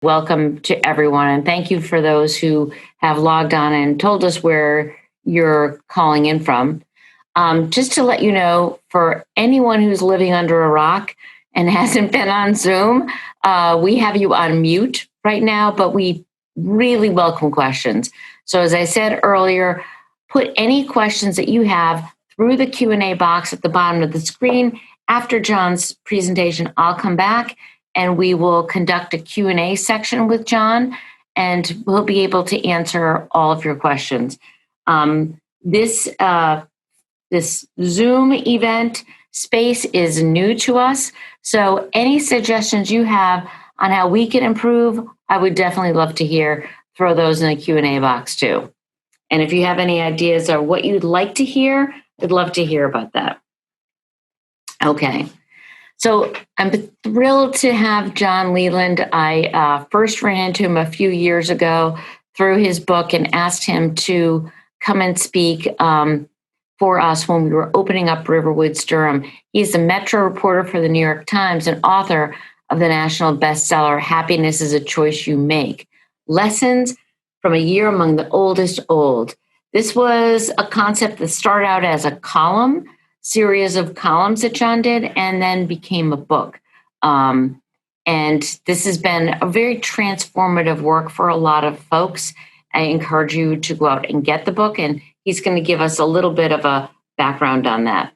Welcome to everyone, and thank you for those who have logged on and told us where you're calling in from. Just to let you know, for anyone who's living under a rock and hasn't been on Zoom, we have you on mute right now, but we really welcome questions. So as I said earlier, put any questions that you have through the Q&A box at the bottom of the screen. After John's presentation, I'll come back and we will conduct a Q&A section with John, and we'll be able to answer all of your questions. This Zoom event space is new to us, so any suggestions you have on how we can improve, I would definitely love to hear. Throw those in the Q&A box too. And if you have any ideas or what you'd like to hear, I'd love to hear about that. Okay. So I'm thrilled to have John Leland. I first ran into him a few years ago through his book and asked him to come and speak for us when we were opening up Riverwoods Durham. He's the Metro reporter for the New York Times and author of the national bestseller, Happiness is a Choice You Make, Lessons from a Year Among the Oldest Old. This was a concept that started out as a series of columns that John did, and then became a book. And this has been a very transformative work for a lot of folks. I encourage you to go out and get the book, and he's going to give us a little bit of a background on that.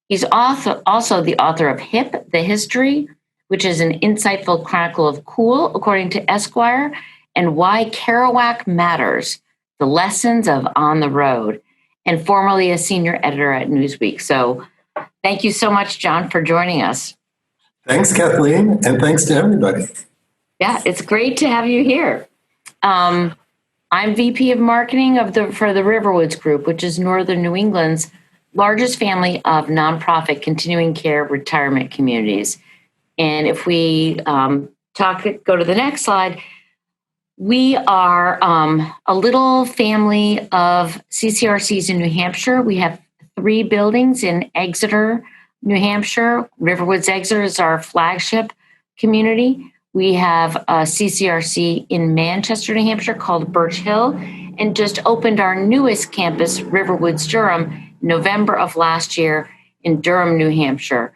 He's also the author of HIP, The History, which is an insightful chronicle of cool, according to Esquire, and Why Kerouac Matters, The Lessons of On the Road, and formerly a senior editor at Newsweek. So thank you so much, John, for joining us. Thanks, Kathleen, and thanks to everybody. Yeah, it's great to have you here. I'm VP of Marketing for the Riverwoods Group, which is Northern New England's largest family of nonprofit continuing care retirement communities. And if we go to the next slide, we are a little family of CCRCs in New Hampshire. We have 3 buildings in Exeter, New Hampshire. Riverwoods Exeter is our flagship community. We have a CCRC in Manchester, New Hampshire called Birch Hill, and just opened our newest campus, Riverwoods Durham, November of last year in Durham, New Hampshire.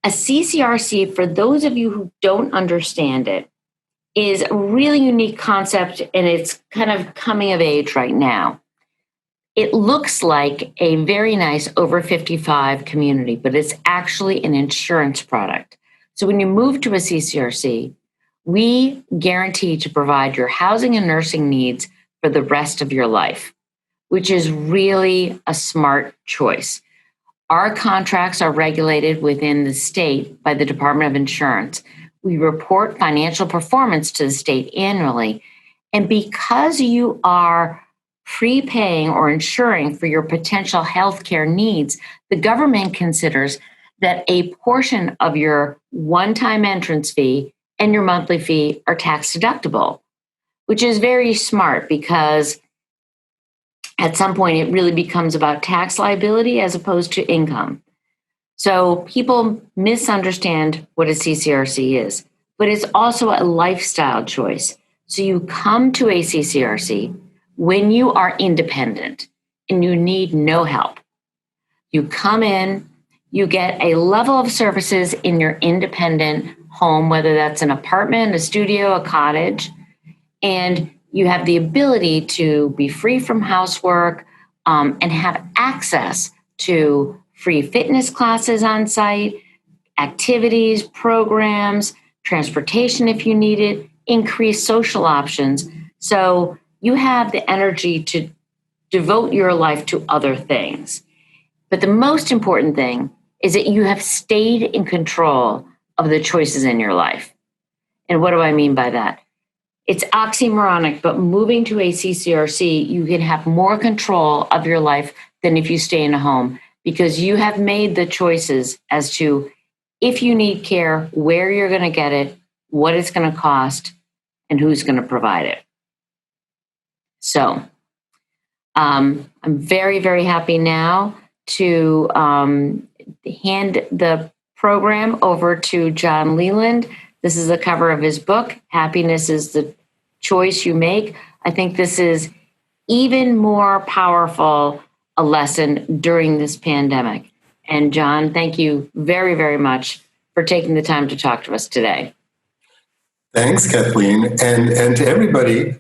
A CCRC, for those of you who don't understand it, is a really unique concept, and it's kind of coming of age right now. It looks like a very nice over 55 community, but it's actually an insurance product. So when you move to a CCRC, we guarantee to provide your housing and nursing needs for the rest of your life, which is really a smart choice. Our contracts are regulated within the state by the Department of Insurance. We report financial performance to the state annually. And because you are prepaying or insuring for your potential healthcare needs, the government considers that a portion of your one-time entrance fee and your monthly fee are tax deductible, which is very smart because at some point it really becomes about tax liability as opposed to income. So people misunderstand what a CCRC is, but it's also a lifestyle choice. So you come to a CCRC when you are independent and you need no help. You come in, you get a level of services in your independent home, whether that's an apartment, a studio, a cottage, and you have the ability to be free from housework and have access to free fitness classes on site, activities, programs, transportation if you need it, increased social options. So you have the energy to devote your life to other things. But the most important thing is that you have stayed in control of the choices in your life. And what do I mean by that? It's oxymoronic, but moving to a CCRC, you can have more control of your life than if you stay in a home, because you have made the choices as to if you need care, where you're going to get it, what it's going to cost, and who's going to provide it. So I'm very, very happy now to hand the program over to John Leland This is the cover of his book, Happiness is the Choice You Make. I think this is even more powerful a lesson during this pandemic. And John, thank you very, very much for taking the time to talk to us today. Thanks, Kathleen. And to everybody,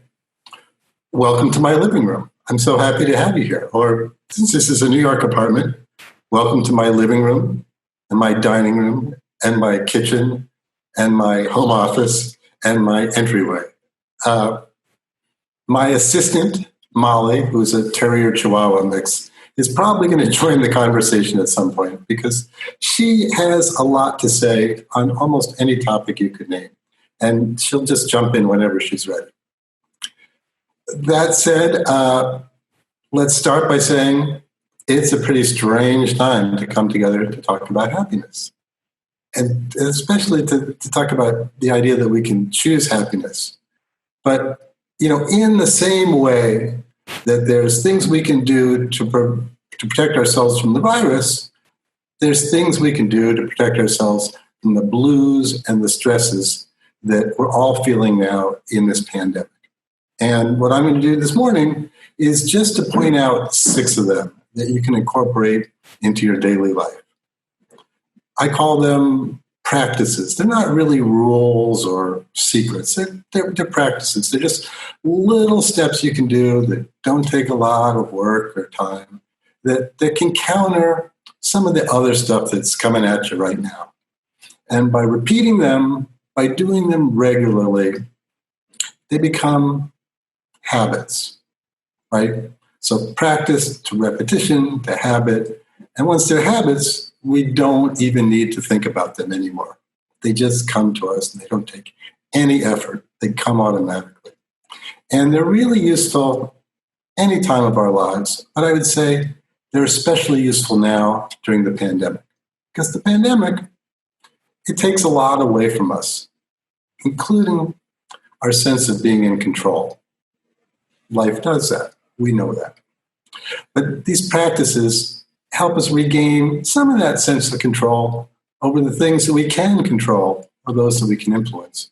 welcome to my living room. I'm so happy to have you here. Or since this is a New York apartment, welcome to my living room and my dining room and my kitchen and my home office and my entryway. My assistant, Molly, who's a Terrier Chihuahua mix, is probably going to join the conversation at some point because she has a lot to say on almost any topic you could name. And she'll just jump in whenever she's ready. That said, let's start by saying it's a pretty strange time to come together to talk about happiness. And especially to talk about the idea that we can choose happiness. But, in the same way that there's things we can do to protect ourselves from the virus, there's things we can do to protect ourselves from the blues and the stresses that we're all feeling now in this pandemic. And what I'm going to do this morning is just to point out 6 of them that you can incorporate into your daily life. I call them practices. They're not really rules or secrets. They're practices. They're just little steps you can do that don't take a lot of work or time, that can counter some of the other stuff that's coming at you right now. And by repeating them, by doing them regularly, they become habits, right? So practice to repetition to habit. And once they're habits, we don't even need to think about them anymore. They just come to us and they don't take any effort. They come automatically. And they're really useful any time of our lives. But I would say they're especially useful now during the pandemic. Because the pandemic, it takes a lot away from us, including our sense of being in control. Life does that. We know that. But these practices help us regain some of that sense of control over the things that we can control or those that we can influence,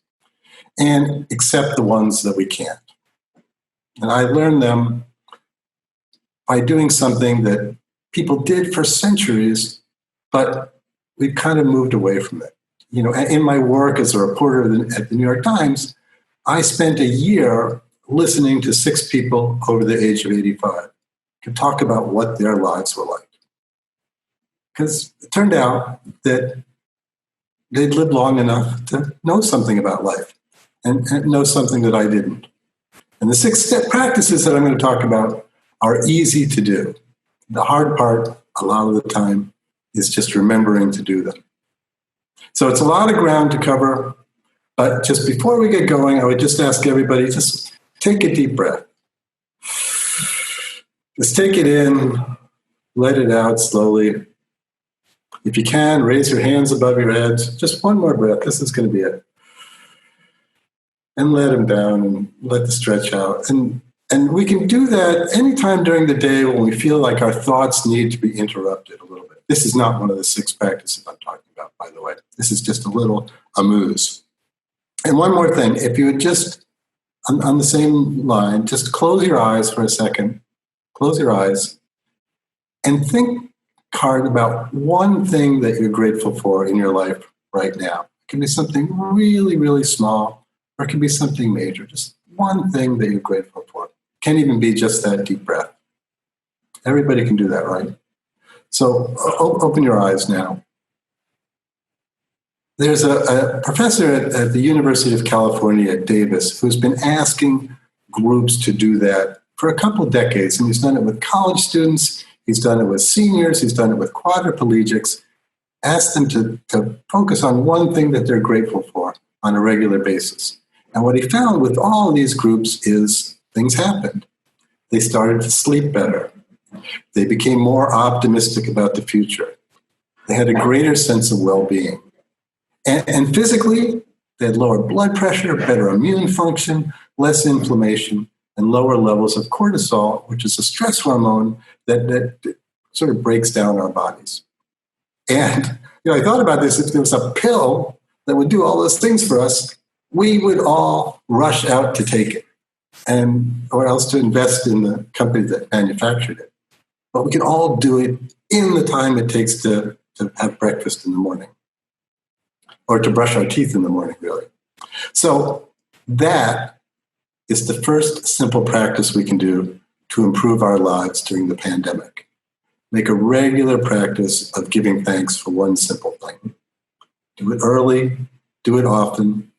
and accept the ones that we can't. And I learned them by doing something that people did for centuries, but we kind of moved away from it. In my work as a reporter at the New York Times, I spent a year listening to 6 people over the age of 85 to talk about what their lives were like. Because it turned out that they'd lived long enough to know something about life and know something that I didn't. And the 6-step practices that I'm going to talk about are easy to do. The hard part, a lot of the time, is just remembering to do them. So it's a lot of ground to cover, but just before we get going, I would just ask everybody, just take a deep breath. Just take it in, let it out slowly. If you can, raise your hands above your heads. Just one more breath. This is going to be it. And let them down and let the stretch out. And we can do that anytime during the day when we feel like our thoughts need to be interrupted a little bit. This is not one of the 6 practices I'm talking about, by the way. This is just a little amuse. And one more thing. If you would just, on the same line, just close your eyes for a second. Close your eyes and think hard about one thing that you're grateful for in your life right now. It can be something really, really small, or it can be something major. Just one thing that you're grateful for. It can't even be just that deep breath. Everybody can do that, right? So open your eyes now. There's a professor at the University of California at Davis who's been asking groups to do that for a couple of decades, and he's done it with college students. He's done it with seniors. He's done it with quadriplegics. Ask them to focus on one thing that they're grateful for on a regular basis. And what he found with all of these groups is things happened. They started to sleep better. They became more optimistic about the future. They had a greater sense of well-being. And physically, they had lower blood pressure, better immune function, less inflammation, and lower levels of cortisol, which is a stress hormone that sort of breaks down our bodies. And I thought about this. If there was a pill that would do all those things for us, we would all rush out to take it, or else to invest in the company that manufactured it. But we can all do it in the time it takes to have breakfast in the morning, or to brush our teeth in the morning, really. So that is the first simple practice we can do to improve our lives during the pandemic. Make a regular practice of giving thanks for one simple thing. Do it early, do it often.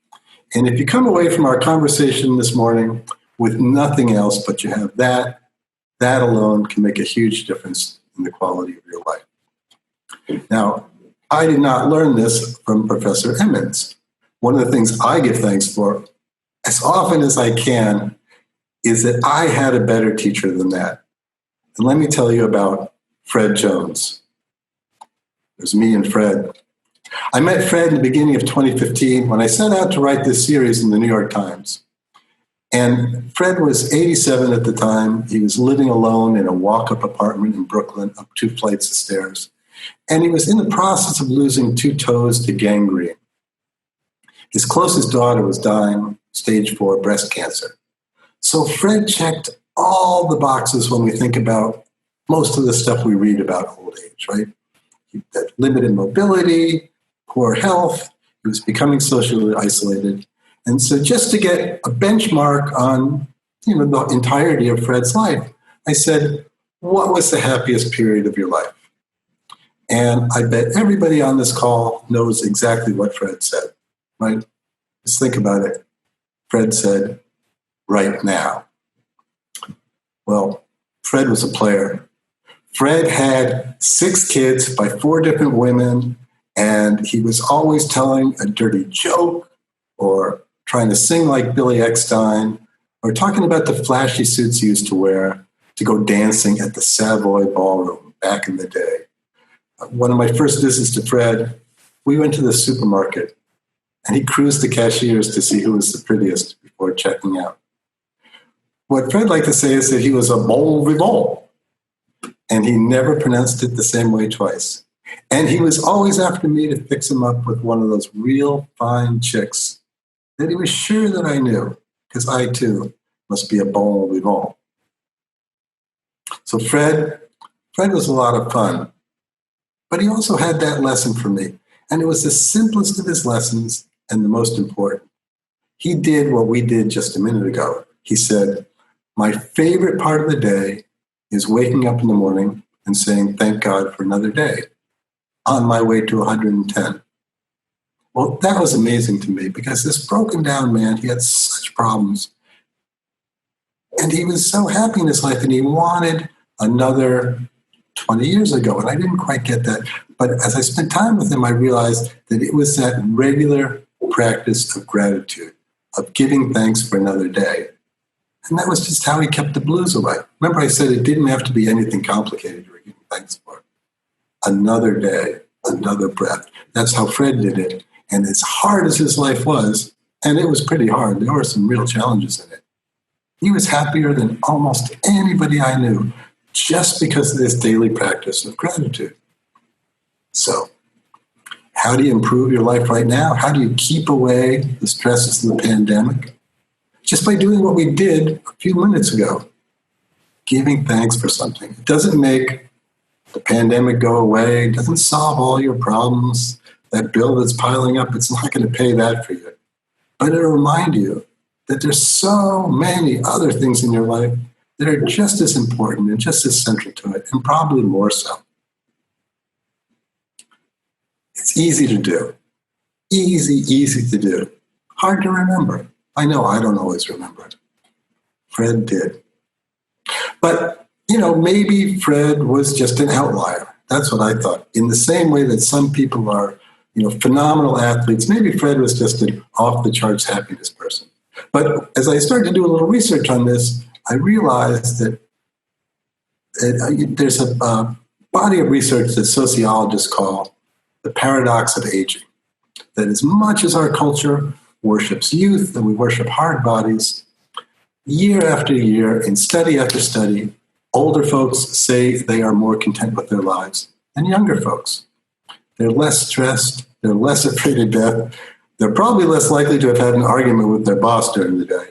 And if you come away from our conversation this morning with nothing else, but you have that alone can make a huge difference in the quality of your life. Now, I did not learn this from Professor Emmons. One of the things I give thanks for as often as I can is that I had a better teacher than that. And let me tell you about Fred Jones. It was me and Fred. I met Fred in the beginning of 2015 when I set out to write this series in the New York Times. And Fred was 87 at the time. He was living alone in a walk-up apartment in Brooklyn, up 2 flights of stairs. And he was in the process of losing 2 toes to gangrene. His closest daughter was dying, stage 4 breast cancer. So Fred checked all the boxes when we think about most of the stuff we read about old age, right? He had limited mobility, poor health, he was becoming socially isolated. And so just to get a benchmark on, the entirety of Fred's life, I said, what was the happiest period of your life? And I bet everybody on this call knows exactly what Fred said, right? Just think about it. Fred said, right now. Well, Fred was a player. Fred had 6 kids by 4 different women, and he was always telling a dirty joke or trying to sing like Billy Eckstine or talking about the flashy suits he used to wear to go dancing at the Savoy Ballroom back in the day. One of my first visits to Fred, we went to the supermarket, and he cruised the cashiers to see who was the prettiest before checking out. What Fred liked to say is that he was a bon vivant, and he never pronounced it the same way twice. And he was always after me to fix him up with one of those real fine chicks that he was sure that I knew, because I, too, must be a bon vivant. So Fred was a lot of fun, but he also had that lesson for me, and it was the simplest of his lessons and the most important. He did what we did just a minute ago. He said, my favorite part of the day is waking up in the morning and saying, thank God for another day, on my way to 110. Well, that was amazing to me because this broken down man, he had such problems. And he was so happy in his life and he wanted another 20 years ago. And I didn't quite get that. But as I spent time with him, I realized that it was that regular practice of gratitude, of giving thanks for another day. And that was just how he kept the blues away. Remember, I said it didn't have to be anything complicated to give thanks for. Another day, another breath. That's how Fred did it. And as hard as his life was, and it was pretty hard, there were some real challenges in it, he was happier than almost anybody I knew just because of this daily practice of gratitude. So, how do you improve your life right now? How do you keep away the stresses of the pandemic? Just by doing what we did a few minutes ago, giving thanks for something. It doesn't make the pandemic go away. It doesn't solve all your problems. That bill that's piling up, it's not going to pay that for you. But it'll remind you that there's so many other things in your life that are just as important and just as central to it, and probably more so. It's easy to do. Easy to do. Hard to remember. I know I don't always remember it. Fred did. But, maybe Fred was just an outlier. That's what I thought. In the same way that some people are, phenomenal athletes, maybe Fred was just an off-the-charts happiness person. But as I started to do a little research on this, I realized that there's a body of research that sociologists call the paradox of aging. That as much as our culture worships youth and we worship hard bodies, year after year, in study after study, older folks say they are more content with their lives than younger folks. They're less stressed, they're less afraid of death. They're probably less likely to have had an argument with their boss during the day.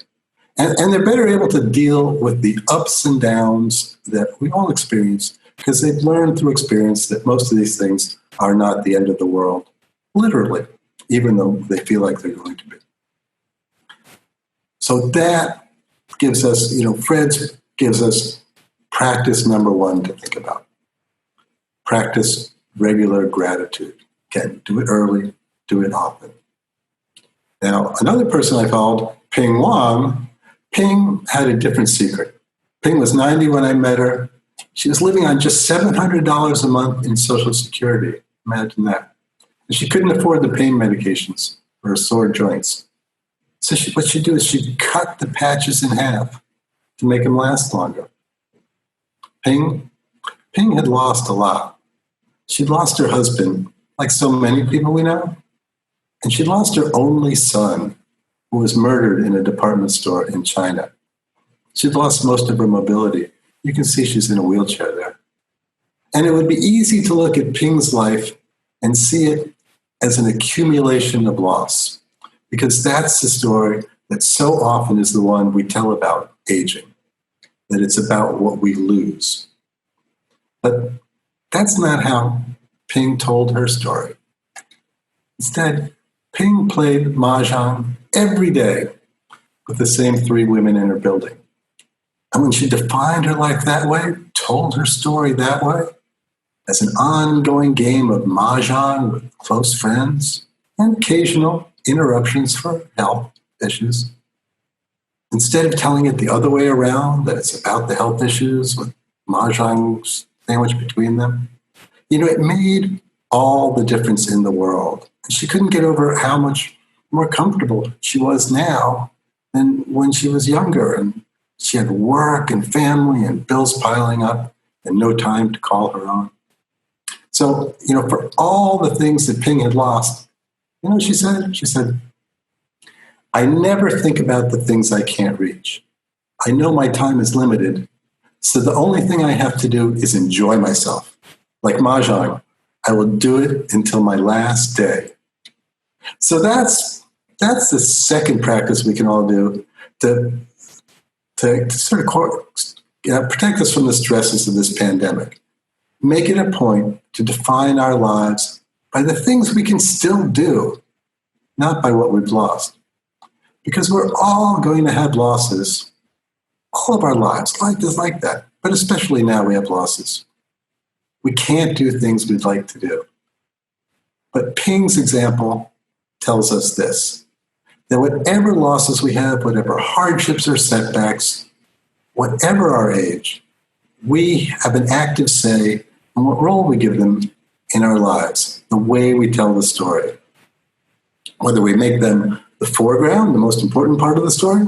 And they're better able to deal with the ups and downs that we all experience because they've learned through experience that most of these things are not the end of the world, literally, even though they feel like they're going to be. So that gives us, Fred's gives us practice number one to think about. Practice regular gratitude. Again, do it early, do it often. Now, another person I followed, Ping Wang, Ping had a different secret. Ping was 90 when I met her. She was living on just $700 a month in Social Security. Imagine that. And she couldn't afford the pain medications for her sore joints. So what she'd do is she'd cut the patches in half to make them last longer. Ping had lost a lot. She'd lost her husband, like so many people we know, and she'd lost her only son, who was murdered in a department store in China. She'd lost most of her mobility. You can see she's in a wheelchair there. And it would be easy to look at Ping's life and see it as an accumulation of loss, because that's the story that so often is the one we tell about aging, that it's about what we lose. But that's not how Ping told her story. Instead, Ping played mahjong every day with the same three women in her building. And when she defined her life that way, told her story that way, as an ongoing game of mahjong with close friends and occasional interruptions for health issues, instead of telling it the other way around, that it's about the health issues with mahjong sandwiched between them, it made all the difference in the world. And she couldn't get over how much more comfortable she was now than when she was younger. And she had work and family and bills piling up and no time to call her own. So, for all the things that Ping had lost, she said, I never think about the things I can't reach. I know my time is limited, so the only thing I have to do is enjoy myself. Like mahjong, I will do it until my last day. So that's the second practice we can all do to sort of protect us from the stresses of this pandemic. Make it a point to define our lives by the things we can still do, not by what we've lost. Because we're all going to have losses all of our lives. Life is like that. But especially now we have losses. We can't do things we'd like to do. But Ping's example tells us this, that whatever losses we have, whatever hardships or setbacks, whatever our age, we have an active say in what role we give them in our lives, the way we tell the story. Whether we make them the foreground, the most important part of the story,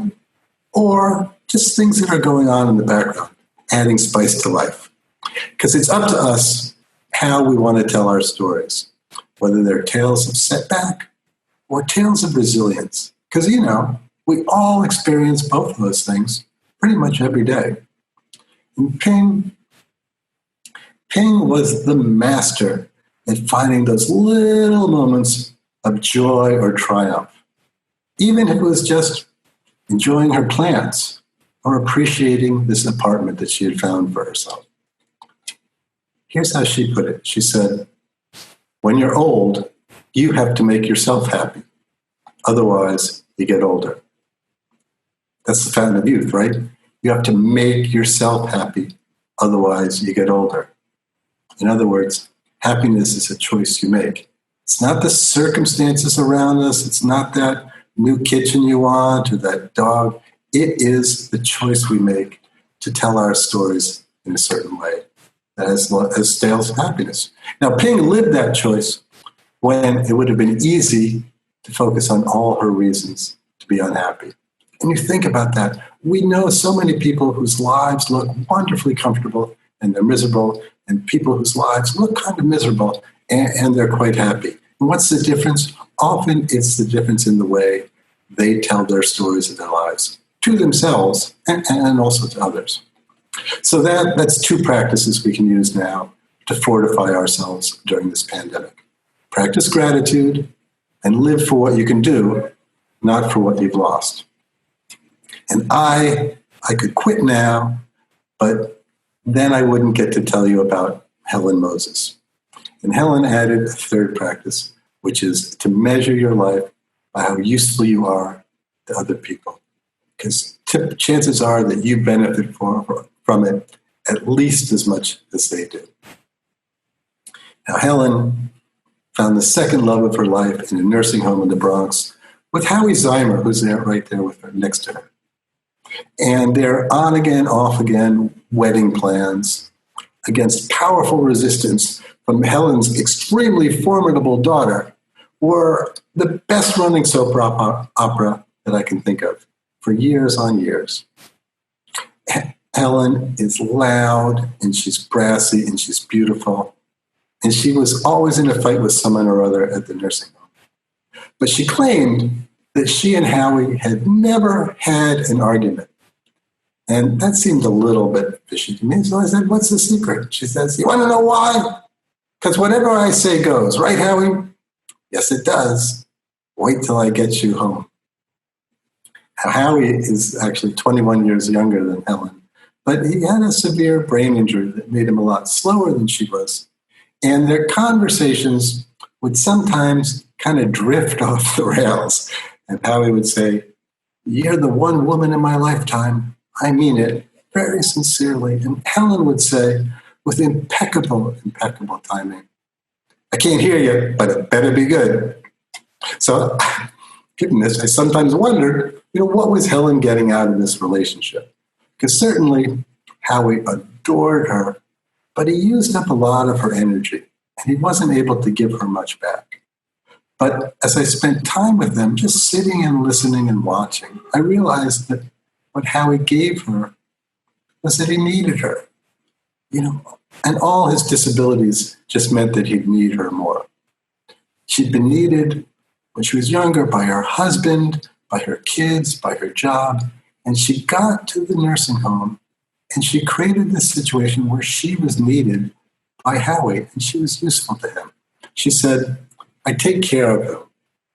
or just things that are going on in the background, adding spice to life. Because it's up to us how we want to tell our stories, whether they're tales of setback or tales of resilience. Because, we all experience both of those things pretty much every day. And Ping was the master at finding those little moments of joy or triumph, even if it was just enjoying her plants or appreciating this apartment that she had found for herself. Here's how she put it. She said, when you're old, you have to make yourself happy. Otherwise, you get older. That's the fountain of youth, right? You have to make yourself happy. Otherwise, you get older. In other words, happiness is a choice you make. It's not the circumstances around us. It's not that new kitchen you want or that dog. It is the choice we make to tell our stories in a certain way as tales of happiness. Now, Ping lived that choice when it would have been easy to focus on all her reasons to be unhappy. And you think about that. We know so many people whose lives look wonderfully comfortable and they're miserable, and people whose lives look kind of miserable and they're quite happy. And what's the difference? Often it's the difference in the way they tell their stories of their lives to themselves and also to others. So that's two practices we can use now to fortify ourselves during this pandemic. Practice gratitude and live for what you can do, not for what you've lost. And I could quit now, but then I wouldn't get to tell you about Helen Moses. And Helen added a third practice, which is to measure your life by how useful you are to other people. Because chances are that you benefit from it at least as much as they do. Now, Helen found the second love of her life in a nursing home in the Bronx with Howie Zeimer, who's there right there with her, next to her. And their on again, off again wedding plans against powerful resistance from Helen's extremely formidable daughter were the best running soap opera that I can think of for years on years. Helen is loud and she's brassy and she's beautiful. And she was always in a fight with someone or other at the nursing home. But she claimed that she and Howie had never had an argument. And that seemed a little bit fishy to me. So I said, what's the secret? She says, you want to know why? Because whatever I say goes. Right, Howie? Yes, it does. Wait till I get you home. Now, Howie is actually 21 years younger than Helen, but he had a severe brain injury that made him a lot slower than she was. And their conversations would sometimes kind of drift off the rails. And Howie would say, you're the one woman in my lifetime. I mean it very sincerely. And Helen would say, with impeccable timing, I can't hear you, but it better be good. So, given this, I sometimes wondered, what was Helen getting out of this relationship? Because certainly Howie adored her, but he used up a lot of her energy, and he wasn't able to give her much back. But as I spent time with them, just sitting and listening and watching, I realized that what Howie gave her was that he needed her. And all his disabilities just meant that he'd need her more. She'd been needed when she was younger by her husband, by her kids, by her job, and she got to the nursing home and she created this situation where she was needed by Howie and she was useful to him. She said, I take care of him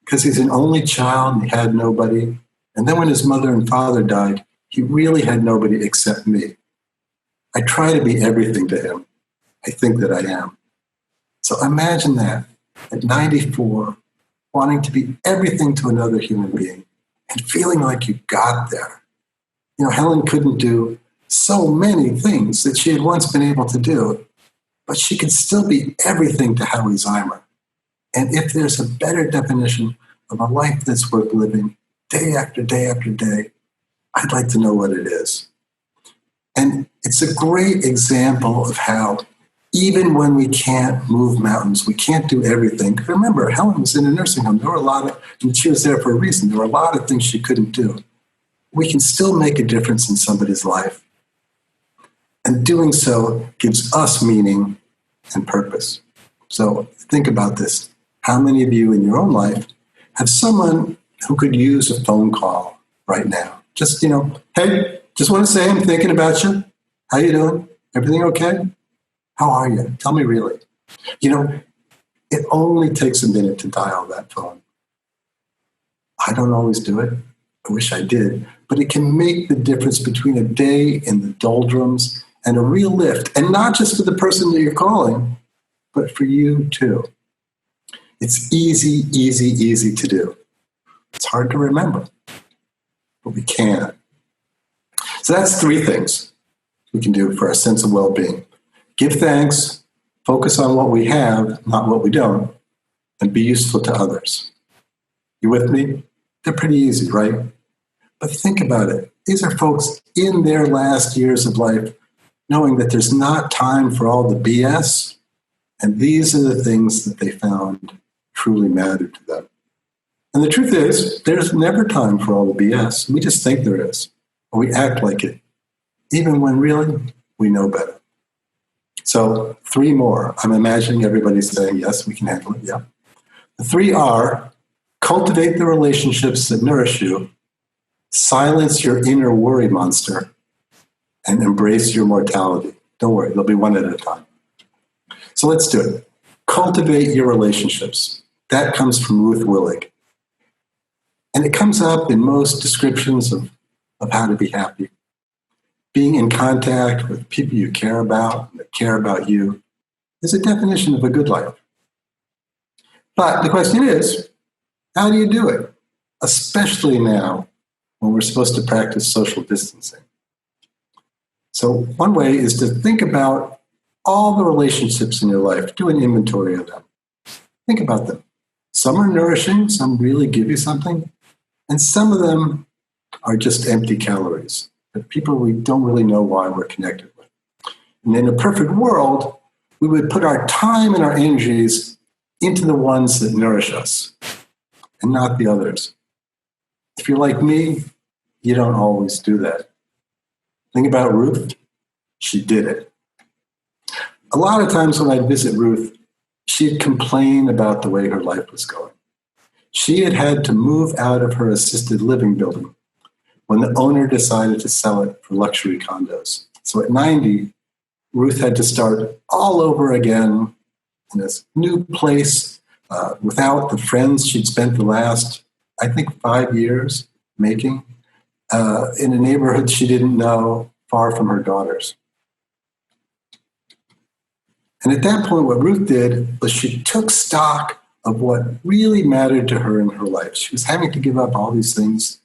because he's an only child and he had nobody. And then when his mother and father died, he really had nobody except me. I try to be everything to him. I think that I am. So imagine that at 94, wanting to be everything to another human being and feeling like you got there. Helen couldn't do so many things that she had once been able to do, but she could still be everything to Howie Zeimer. And if there's a better definition of a life that's worth living day after day after day, I'd like to know what it is. And it's a great example of how even when we can't move mountains, we can't do everything. Remember, Helen was in a nursing home. There were and she was there for a reason. There were a lot of things she couldn't do. We can still make a difference in somebody's life. And doing so gives us meaning and purpose. So think about this. How many of you in your own life have someone who could use a phone call right now? Just, hey, just want to say I'm thinking about you. How you doing? Everything okay? How are you? Tell me really. It only takes a minute to dial that phone. I don't always do it. I wish I did. But it can make the difference between a day in the doldrums and a real lift. And not just for the person that you're calling, but for you too. It's easy to do. It's hard to remember, but we can. So that's 3 things we can do for our sense of well-being. Give thanks, focus on what we have, not what we don't, and be useful to others. You with me? They're pretty easy, right? But think about it. These are folks in their last years of life knowing that there's not time for all the BS, and these are the things that they found truly mattered to them. And the truth is, there's never time for all the BS. We just think there is, or we act like it, even when really we know better. So 3 more. I'm imagining everybody's saying, yes, we can handle it. Yeah. The 3 are cultivate the relationships that nourish you, silence your inner worry monster, and embrace your mortality. Don't worry, they'll be one at a time. So let's do it. Cultivate your relationships. That comes from Ruth Willig. And it comes up in most descriptions of how to be happy. Being in contact with people you care about and that care about you is a definition of a good life. But the question is, how do you do it? Especially now when we're supposed to practice social distancing. So one way is to think about all the relationships in your life. Do an inventory of them. Think about them. Some are nourishing, some really give you something, and some of them are just empty calories. But people we don't really know why we're connected with. And in a perfect world, we would put our time and our energies into the ones that nourish us and not the others. If you're like me, you don't always do that. Think about Ruth. She did it. A lot of times when I'd visit Ruth, she'd complain about the way her life was going. She had had to move out of her assisted living building when the owner decided to sell it for luxury condos. So at 90, Ruth had to start all over again in this new place without the friends she'd spent the last, I think, 5 years making, in a neighborhood she didn't know, far from her daughters. And at that point, what Ruth did was she took stock of what really mattered to her in her life. She was having to give up all these things.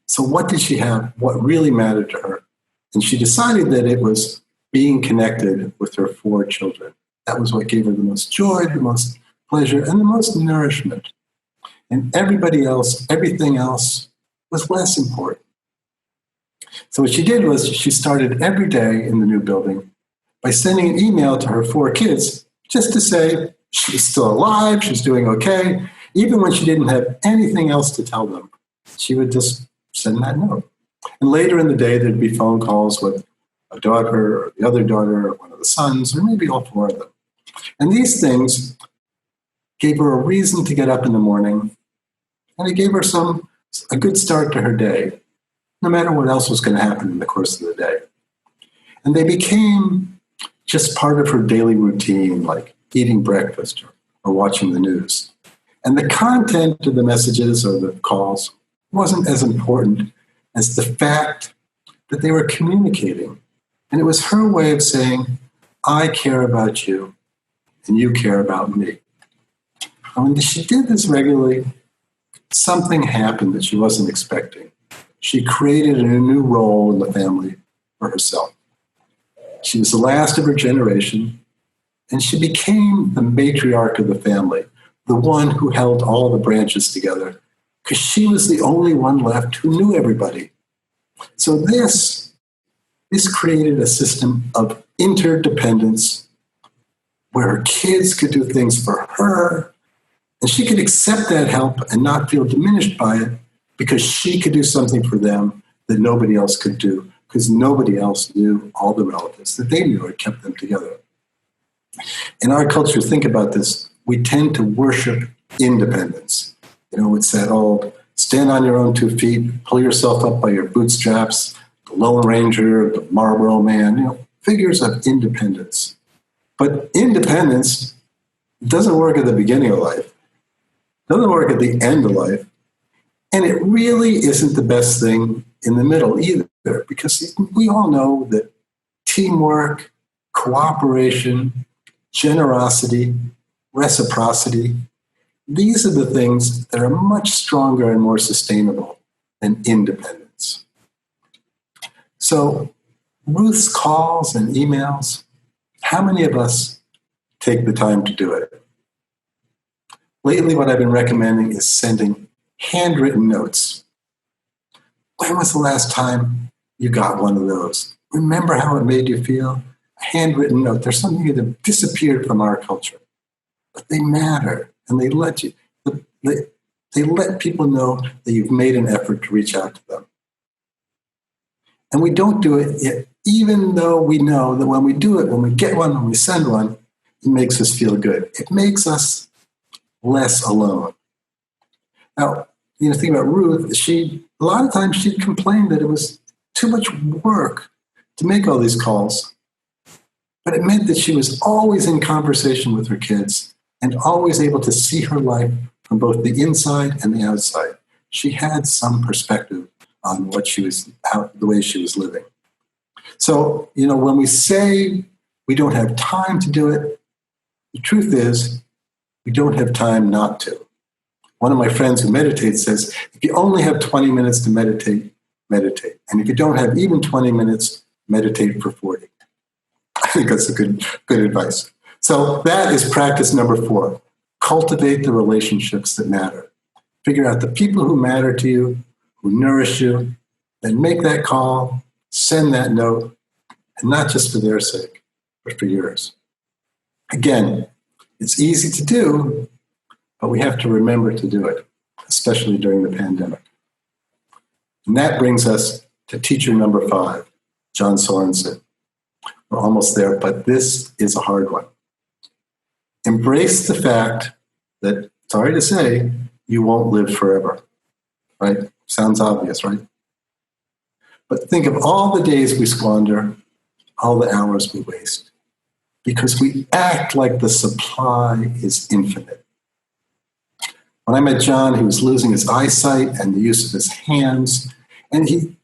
So what did she have? What really mattered to her? And she decided that it was being connected with her 4 children. That was what gave her the most joy, the most pleasure, and the most nourishment. And everybody else, everything else was less important. So what she did was she started every day in the new building by sending an email to her 4 kids just to say she's still alive, she's doing okay. Even when she didn't have anything else to tell them, she would just send that note. And later in the day, there'd be phone calls with a daughter or the other daughter or one of the sons, or maybe all 4 of them. And these things gave her a reason to get up in the morning, and it gave her a good start to her day, no matter what else was going to happen in the course of the day. And they became just part of her daily routine, like eating breakfast or watching the news. And the content of the messages or the calls wasn't as important as the fact that they were communicating. And it was her way of saying, I care about you and you care about me. And when she did this regularly, something happened that she wasn't expecting. She created a new role in the family for herself. She was the last of her generation, and she became the matriarch of the family, the one who held all the branches together, because she was the only one left who knew everybody. So this created a system of interdependence where her kids could do things for her, and she could accept that help and not feel diminished by it because she could do something for them that nobody else could do, because nobody else knew all the relatives that they knew had kept them together. In our culture, think about this, we tend to worship independence. You know, it's that old, stand on your own 2 feet, pull yourself up by your bootstraps, the Lone Ranger, the Marlboro Man, figures of independence. But independence doesn't work at the beginning of life, doesn't work at the end of life, and it really isn't the best thing in the middle either, because we all know that teamwork, cooperation, generosity, reciprocity, these are the things that are much stronger and more sustainable than independence. So Ruth's calls and emails, how many of us take the time to do it? Lately, what I've been recommending is sending handwritten notes. When was the last time you got one of those? Remember how it made you feel? A handwritten note. There's something that have disappeared from our culture, but they matter, and they let people know that you've made an effort to reach out to them. And we don't do it yet, even though we know that when we do it, when we get one, when we send one, it makes us feel good. It makes us less alone. Now, think about Ruth. A lot of times she'd complain that it was too much work to make all these calls. But it meant that she was always in conversation with her kids and always able to see her life from both the inside and the outside. She had some perspective on the way she was living. So, when we say we don't have time to do it, the truth is we don't have time not to. One of my friends who meditates says, if you only have 20 minutes to meditate, meditate. And if you don't have even 20 minutes, meditate for 40. I think that's a good advice. So that is practice number 4. Cultivate the relationships that matter. Figure out the people who matter to you, who nourish you, then make that call, send that note, and not just for their sake, but for yours. Again, it's easy to do, but we have to remember to do it, especially during the pandemic. And that brings us to teacher number 5, John Sorensen. We're almost there, but this is a hard one. Embrace the fact that, sorry to say, you won't live forever, right? Sounds obvious, right? But think of all the days we squander, all the hours we waste, because we act like the supply is infinite. When I met John, he was losing his eyesight and the use of his hands, and he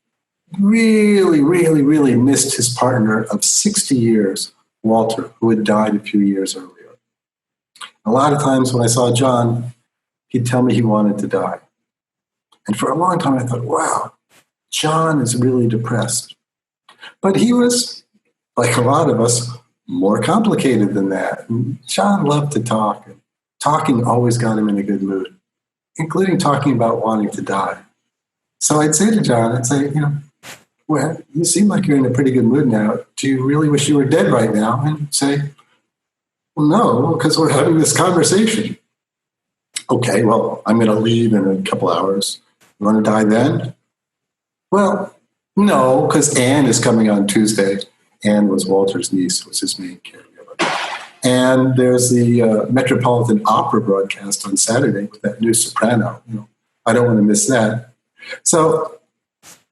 really, really, really missed his partner of 60 years, Walter, who had died a few years earlier. A lot of times when I saw John, he'd tell me he wanted to die. And for a long time, I thought, wow, John is really depressed. But he was, like a lot of us, more complicated than that. And John loved to talk. And talking always got him in a good mood, including talking about wanting to die. So I'd say to John, well, you seem like you're in a pretty good mood now. Do you really wish you were dead right now? And say, well, no, because we're having this conversation. Okay, well, I'm going to leave in a couple hours. You want to die then? Well, no, because Anne is coming on Tuesday. Anne was Walter's niece, was his main caregiver. And there's the Metropolitan Opera broadcast on Saturday with that new soprano. I don't want to miss that. So,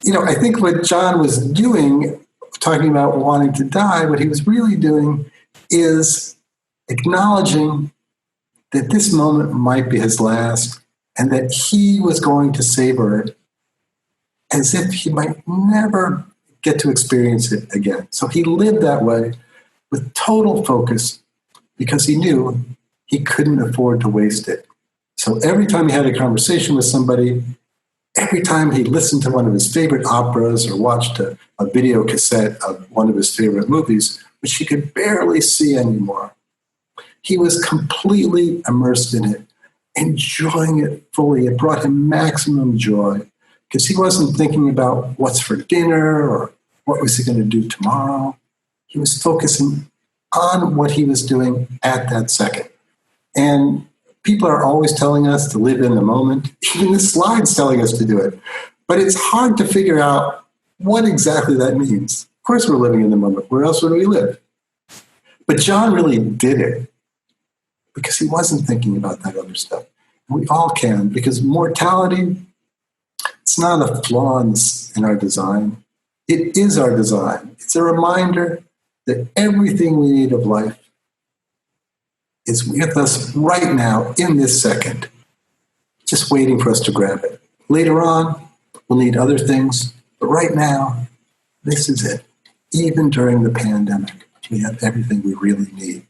I think what John was doing, talking about wanting to die, what he was really doing is acknowledging that this moment might be his last and that he was going to savor it as if he might never get to experience it again. So he lived that way with total focus because he knew he couldn't afford to waste it. So every time he had a conversation with somebody, every time he listened to one of his favorite operas or watched a video cassette of one of his favorite movies, which he could barely see anymore, he was completely immersed in it, enjoying it fully. It brought him maximum joy because he wasn't thinking about what's for dinner or what was he going to do tomorrow. He was focusing on what he was doing at that second. And people are always telling us to live in the moment. Even the slide's telling us to do it. But it's hard to figure out what exactly that means. Of course we're living in the moment. Where else would we live? But John really did it because he wasn't thinking about that other stuff. And we all can, because mortality, it's not a flaw in our design. It is our design. It's a reminder that everything we need of life is with us right now in this second, just waiting for us to grab it. Later on, we'll need other things, but right now, this is it. Even during the pandemic, we have everything we really need.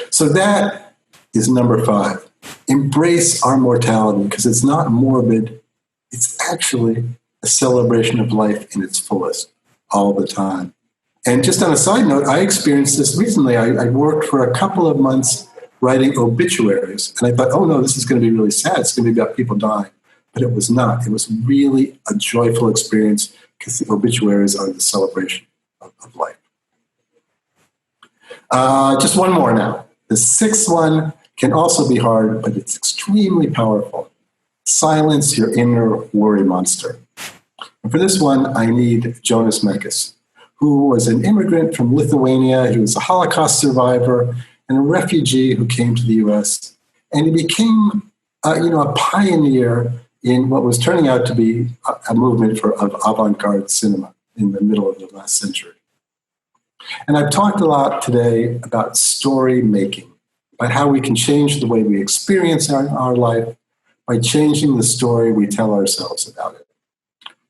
So that is number 5. Embrace our mortality, because it's not morbid. It's actually a celebration of life in its fullest all the time. And just on a side note, I experienced this recently. I worked for a couple of months writing obituaries. And I thought, oh no, this is going to be really sad. It's going to be about people dying. But it was not. It was really a joyful experience because the obituaries are the celebration of life. Just one more now. The 6th one can also be hard, but it's extremely powerful. Silence your inner worry monster. And for this one, I need Jonas Mekas, who was an immigrant from Lithuania. He was a Holocaust survivor and a refugee who came to the U.S. And he became, a pioneer in what was turning out to be a movement of avant-garde cinema in the middle of the last century. And I've talked a lot today about story making. about how we can change the way we experience our life by changing the story we tell ourselves about it.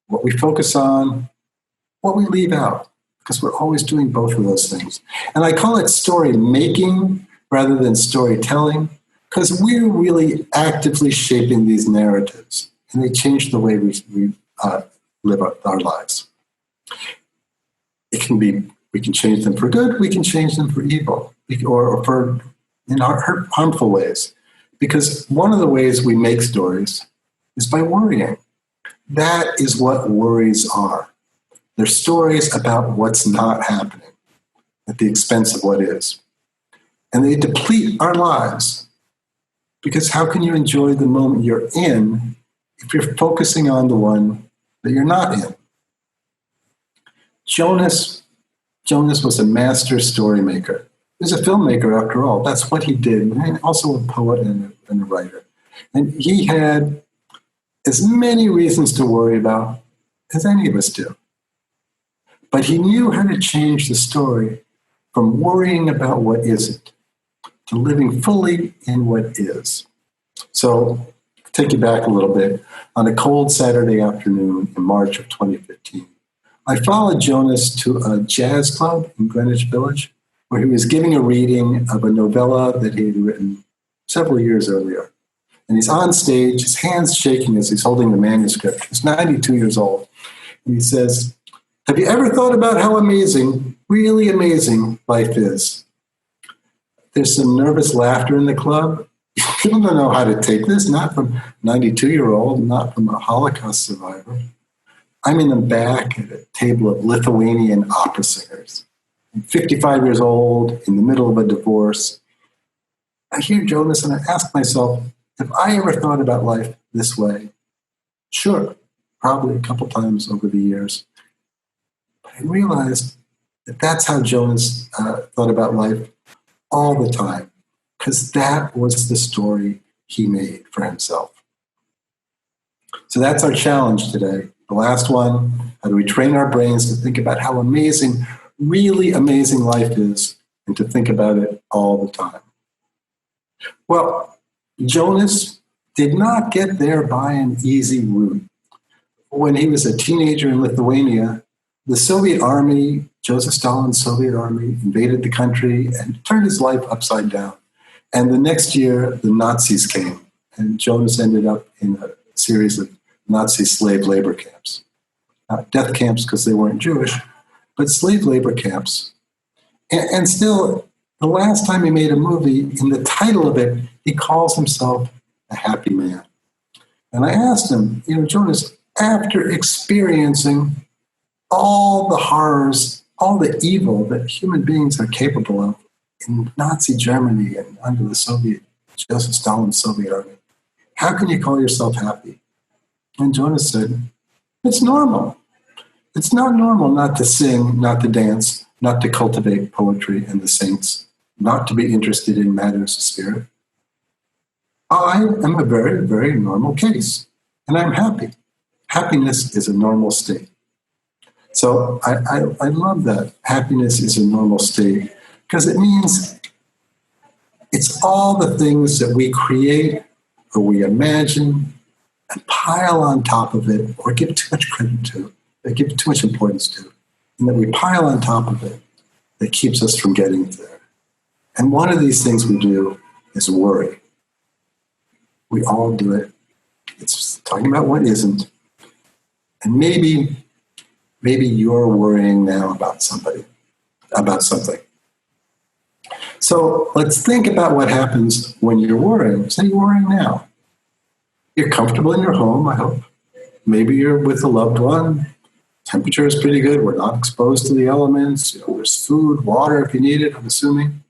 What we focus on, what we leave out, because we're always doing both of those things. And I call it story making rather than storytelling, because we're really actively shaping these narratives, and they change the way we live our lives. We can change them for good, we can change them for evil, or for harmful ways. Because one of the ways we make stories is by worrying. That is what worries are. They're stories about what's not happening at the expense of what is. And they deplete our lives. Because how can you enjoy the moment you're in if you're focusing on the one that you're not in? Jonas was a master story maker. He was a filmmaker, after all. That's what he did, and also a poet and a writer. And he had as many reasons to worry about as any of us do. But he knew how to change the story from worrying about what isn't to living fully in what is. So, I'll take you back a little bit. On a cold Saturday afternoon in March of 2015, I followed Jonas to a jazz club in Greenwich Village, where he was giving a reading of a novella that he had written several years earlier. And he's on stage, his hands shaking as he's holding the manuscript. He's 92 years old. And he says, "Have you ever thought about how amazing, really amazing life is?" There's some nervous laughter in the club. People don't know how to take this, not from a 92-year-old, not from a Holocaust survivor. I'm in the back at a table of Lithuanian opera singers. I'm 55 years old, in the middle of a divorce. I hear Jonas and I ask myself, have I ever thought about life this way? Sure, probably a couple times over the years. But I realized that that's how Jonas thought about life all the time, because that was the story he made for himself. So that's our challenge today. The last one, how do we train our brains to think about how amazing, really amazing life is, and to think about it all the time? Well, Jonas did not get there by an easy route. When he was a teenager in Lithuania, the Soviet army, Joseph Stalin's Soviet army, invaded the country and turned his life upside down. And the next year, the Nazis came, and Jonas ended up in a series of Nazi slave labor camps. Not death camps because they weren't Jewish, but slave labor camps. And still, the last time he made a movie, in the title of it, he calls himself a happy man. And I asked him, Jonas, after experiencing all the horrors, all the evil that human beings are capable of in Nazi Germany and under the Joseph Stalin's Soviet army, how can you call yourself happy? And Jonas said, it's normal. It's not normal not to sing, not to dance, not to cultivate poetry and the saints, not to be interested in matters of spirit. I am a very, very normal case, and I'm happy. Happiness is a normal state. So I love that. Happiness is a normal state because it means it's all the things that we create or we imagine and pile on top of it or give too much credit to, that give too much importance to, and that we pile on top of it that keeps us from getting there. And one of these things we do is worry. We all do it. It's talking about what isn't. And maybe you're worrying now about something. So let's think about what happens when you're worrying. Say you're worrying now. You're comfortable in your home, I hope. Maybe you're with a loved one. Temperature is pretty good. We're not exposed to the elements. There's food, water if you need it, I'm assuming.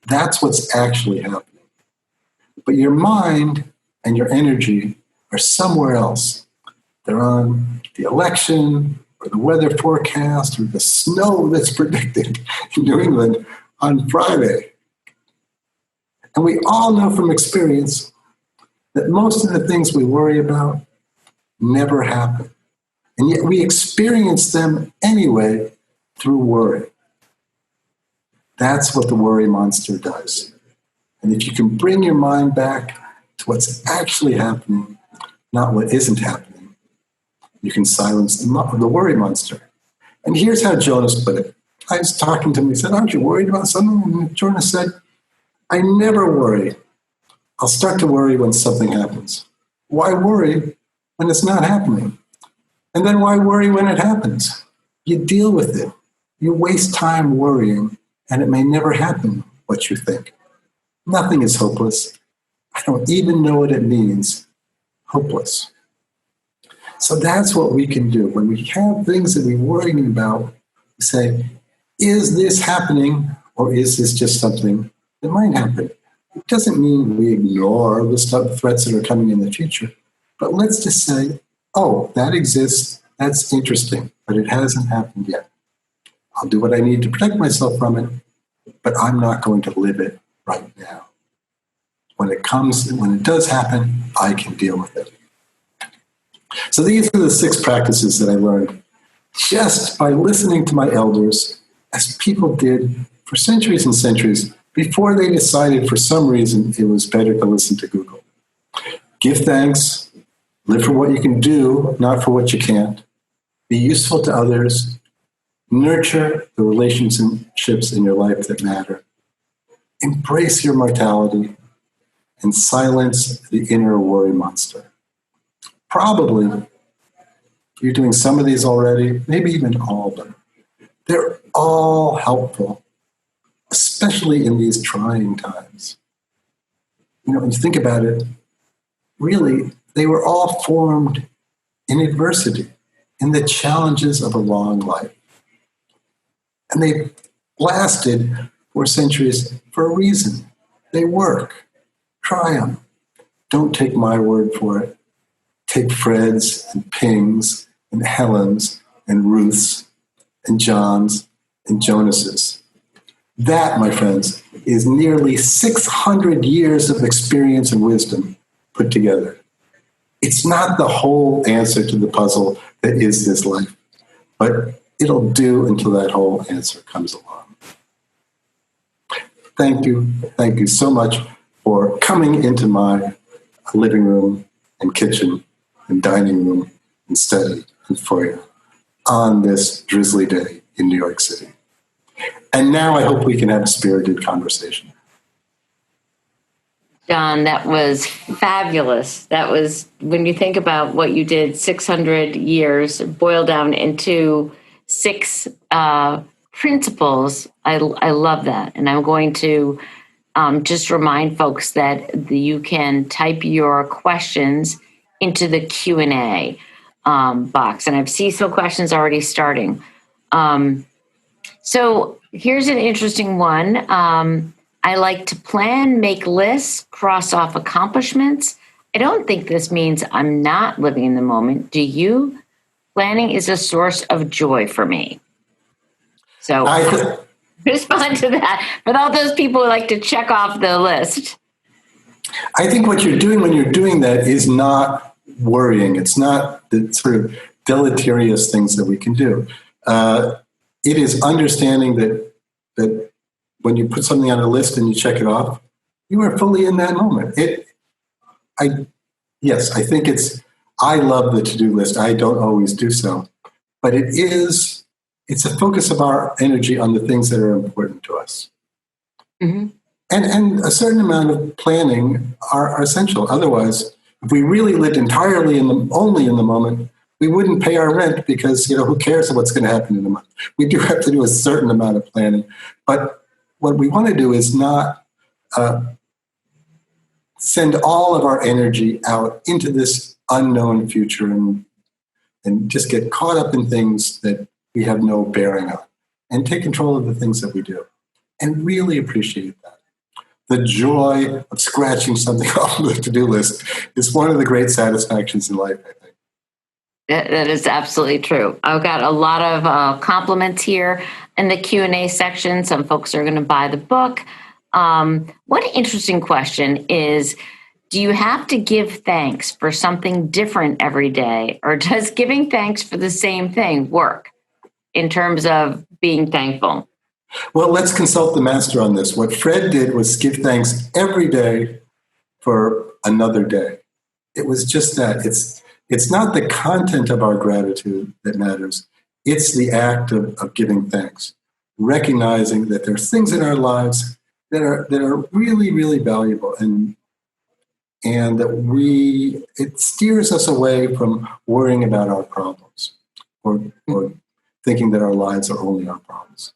That's what's actually happening. But your mind and your energy are somewhere else. They're on the election or the weather forecast or the snow that's predicted in New England on Friday. And we all know from experience that most of the things we worry about never happen. And yet we experience them anyway through worry. That's what the worry monster does. And if you can bring your mind back to what's actually happening, not what isn't happening, you can silence the worry monster. And here's how Jonas put it. I was talking to him, he said, aren't you worried about something? And Jonas said, I never worry. I'll start to worry when something happens. Why worry when it's not happening? And then why worry when it happens? You deal with it. You waste time worrying, and it may never happen what you think. Nothing is hopeless. I don't even know what it means, hopeless. So that's what we can do. When we have things that we're worrying about, we say, is this happening, or is this just something that might happen? It doesn't mean we ignore the threats that are coming in the future, but let's just say, oh, that exists, that's interesting, but it hasn't happened yet. I'll do what I need to protect myself from it, but I'm not going to live it right now. When it does happen, I can deal with it. So these are the 6 practices that I learned just by listening to my elders, as people did for centuries and centuries before they decided for some reason it was better to listen to Google. Give thanks, live for what you can do, not for what you can't. Be useful to others, nurture the relationships in your life that matter. Embrace your mortality and silence the inner worry monster. Probably, you're doing some of these already, maybe even all of them. They're all helpful, especially in these trying times. When you think about it, really, they were all formed in adversity, in the challenges of a long life. And they lasted for centuries for a reason. They work. Try them. Don't take my word for it. Take Fred's and Ping's and Helen's and Ruth's and John's and Jonas's. That, my friends, is nearly 600 years of experience and wisdom put together. It's not the whole answer to the puzzle that is this life, but it'll do until that whole answer comes along. Thank you so much for coming into my living room and kitchen and dining room and study and foyer on this drizzly day in New York City. And now I hope we can have a spirited conversation. John, that was fabulous. That was, when you think about what you did, 600 years boiled down into 6 principles. I love that. And I'm going to just remind folks that you can type your questions into the Q&A box. And I see some questions already starting. So here's an interesting one. I like to plan, make lists, cross off accomplishments. I don't think this means I'm not living in the moment. Do you? Planning is a source of joy for me. So respond to that. For all those people who like to check off the list. I think what you're doing when you're doing that is not worrying. It's not the sort of deleterious things that we can do. It is understanding that when you put something on a list and you check it off, you are fully in that moment. I love the to-do list. I don't always do so, but it's a focus of our energy on the things that are important to us. Mm-hmm. And a certain amount of planning are essential. Otherwise, if we really lived entirely only in the moment, we wouldn't pay our rent because, who cares what's going to happen in a month? We do have to do a certain amount of planning. But what we want to do is not send all of our energy out into this unknown future and just get caught up in things that we have no bearing on, and take control of the things that we do and really appreciate that. The joy of scratching something off the to-do list is one of the great satisfactions in life, I think. That is absolutely true. I've got a lot of compliments here in the Q&A section. Some folks are going to buy the book. One interesting question is, do you have to give thanks for something different every day, or does giving thanks for the same thing work in terms of being thankful? Well, let's consult the master on this. What Fred did was give thanks every day for another day. It was just that. It's not the content of our gratitude that matters. It's the act of giving thanks, recognizing that there are things in our lives that are really, really valuable, and that it steers us away from worrying about our problems or thinking that our lives are only our problems.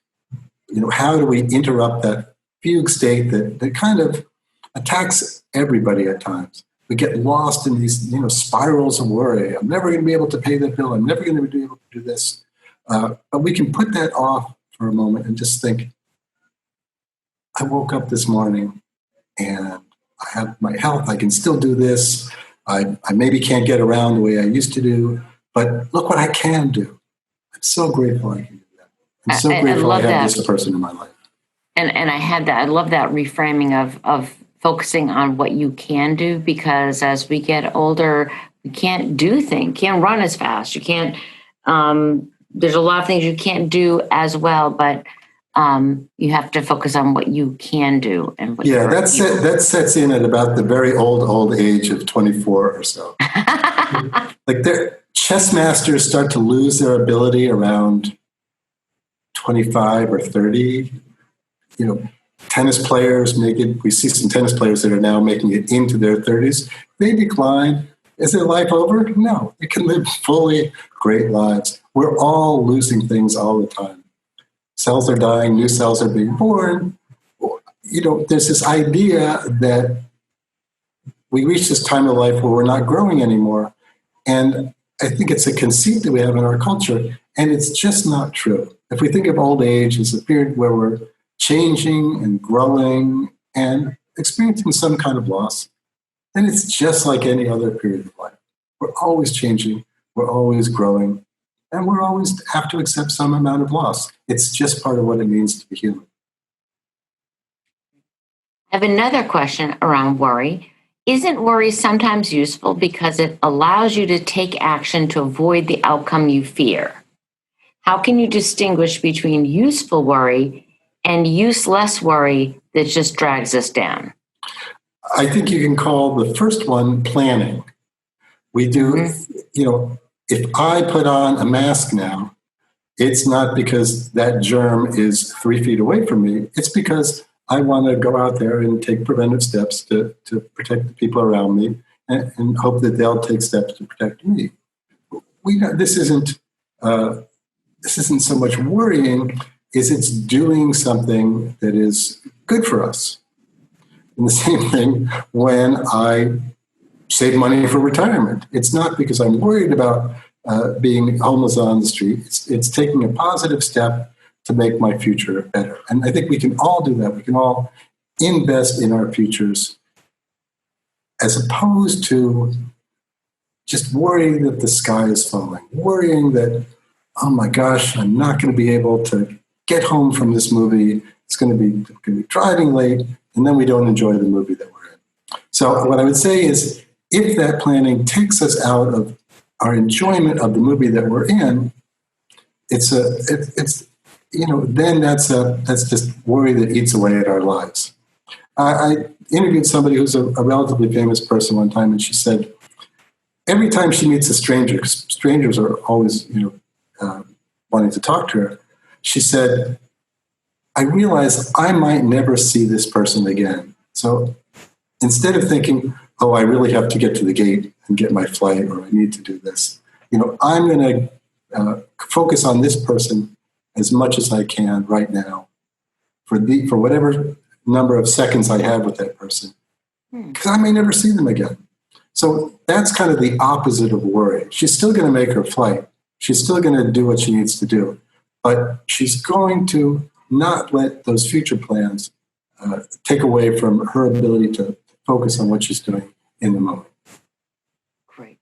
How do we interrupt that fugue state that kind of attacks everybody at times? We get lost in these, spirals of worry. I'm never going to be able to pay that bill. I'm never going to be able to do this. But we can put that off for a moment and just think, I woke up this morning and I have my health. I can still do this. I maybe can't get around the way I used to do, but look what I can do. I'm so grateful I can do that. I'm so grateful I have this person in my life. And I had that. I love that reframing of focusing on what you can do, because as we get older, we can't do things, can't run as fast. You can't, there's a lot of things you can't do as well, but you have to focus on what you can do. And what that sets in at about the very old age of 24 or so. Like chess masters start to lose their ability around 25 or 30. Tennis players we see some tennis players that are now making it into their 30s. They decline. Is their life over? No. They can live fully great lives. We're all losing things all the time. Cells are dying, new cells are being born. There's this idea that we reach this time of life where we're not growing anymore. And I think it's a conceit that we have in our culture, and it's just not true. If we think of old age as a period where we're changing and growing and experiencing some kind of loss, then it's just like any other period of life. We're always changing, we're always growing, and we always have to accept some amount of loss. It's just part of what it means to be human. I have another question around worry. Isn't worry sometimes useful because it allows you to take action to avoid the outcome you fear? How can you distinguish between useful worry and useless worry that just drags us down? I think you can call the first one planning. We do, if I put on a mask now, it's not because that germ is 3 feet away from me. It's because I want to go out there and take preventive steps to protect the people around me and hope that they'll take steps to protect me. This isn't so much worrying, it's doing something that is good for us. And the same thing when I save money for retirement. It's not because I'm worried about being homeless on the street. It's taking a positive step to make my future better. And I think we can all do that. We can all invest in our futures as opposed to just worrying that the sky is falling, worrying that, oh my gosh, I'm not going to be able to get home from this movie. It's going to be driving late, and then we don't enjoy the movie that we're in. So what I would say is, if that planning takes us out of our enjoyment of the movie that we're in, then that's just worry that eats away at our lives. I interviewed somebody who's a relatively famous person one time, and she said every time she meets a stranger, because strangers are always wanting to talk to her, she said, I realize I might never see this person again. So instead of thinking, oh, I really have to get to the gate and get my flight, or I need to do this, I'm going to focus on this person as much as I can right now for whatever number of seconds I have with that person, because I may never see them again. So that's kind of the opposite of worry. She's still going to make her flight. She's still going to do what she needs to do, but she's going to not let those future plans take away from her ability to focus on what she's doing in the moment. Great.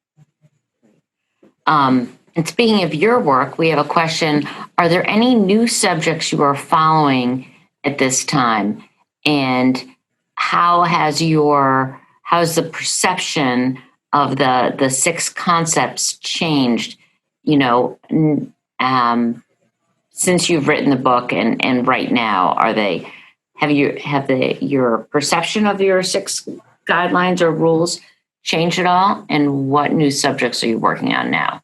And speaking of your work, we have a question. Are there any new subjects you are following at this time? And how's the perception of the 6 concepts changed, since you've written the book and right now, your perception of your 6 guidelines or rules changed at all? And what new subjects are you working on now?